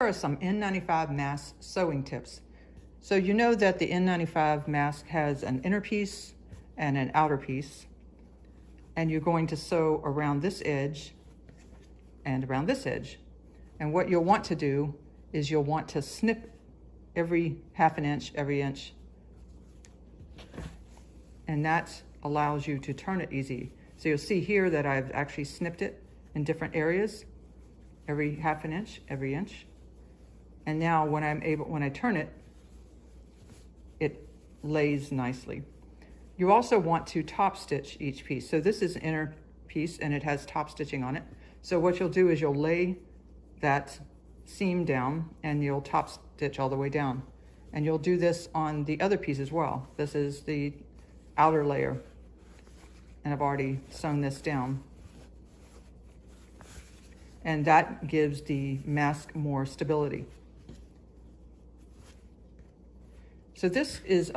Here are some N95 mask sewing tips. So you know that the N95 mask has an inner piece and an outer piece, and you're going to sew around this edge and around this edge. And what you'll want to do is you'll want to snip every half an inch, every inch, and that allows you to turn it easy. So you'll see here that I've actually snipped it in different areas, every half an inch, every inch. And now when I turn it, it lays nicely. You also want to top stitch each piece. So this is an inner piece and it has top stitching on it. So what you'll do is you'll lay that seam down and you'll top stitch all the way down. And you'll do this on the other piece as well. This is the outer layer. And I've already sewn this down. And that gives the mask more stability. So this is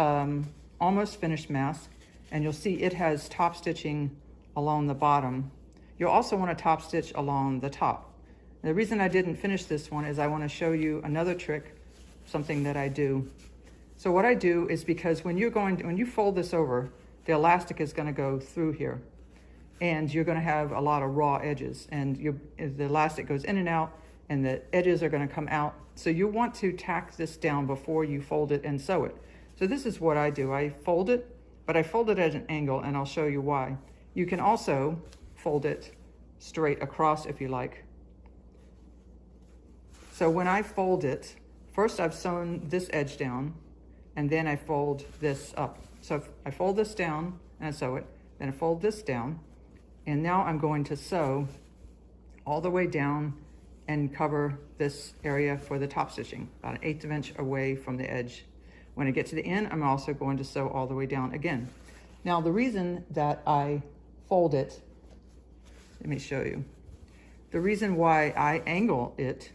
almost finished mask, and you'll see it has top stitching along the bottom. You'll also want to top stitch along the top. And the reason I didn't finish this one is I want to show you another trick, something that I do. So what I do is because when you fold this over, the elastic is going to go through here, and you're going to have a lot of raw edges, and the elastic goes in and out, and the edges are going to come out. So you want to tack this down before you fold it and sew it. So this is what I do. I fold it, but I fold it at an angle, and I'll show you why. You can also fold it straight across if you like. So when I fold it, first I've sewn this edge down, and then I fold this up. So I fold this down and I sew it, then I fold this down, and now I'm going to sew all the way down and cover this area for the top stitching, about 1/8 of an inch away from the edge. When I get to the end, I'm also going to sew all the way down again. Now the reason that I fold it, let me show you. The reason why I angle it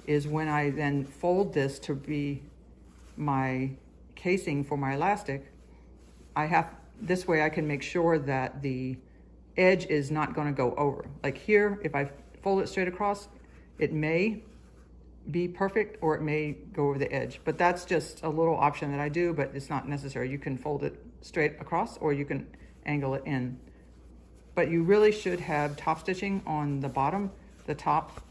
is when I then fold this to be my casing for my elastic, this way I can make sure that the edge is not going to go over. Like here, if I fold it straight across, it may be perfect or it may go over the edge, but that's just a little option that I do, but it's not necessary. You can fold it straight across or you can angle it in. But you really should have top stitching on the bottom, the top,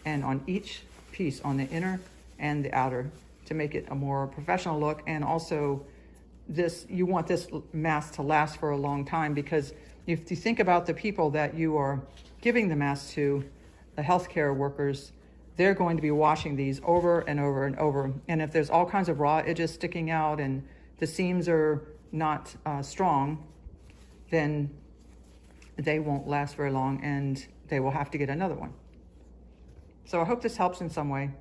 and on each piece, on the inner and the outer, to make it a more professional look. And also you want this mask to last for a long time, because if you think about the people that you are giving the mask to, the healthcare workers, they're going to be washing these over and over and over. And if there's all kinds of raw edges sticking out and the seams are not strong, then they won't last very long and they will have to get another one. So I hope this helps in some way.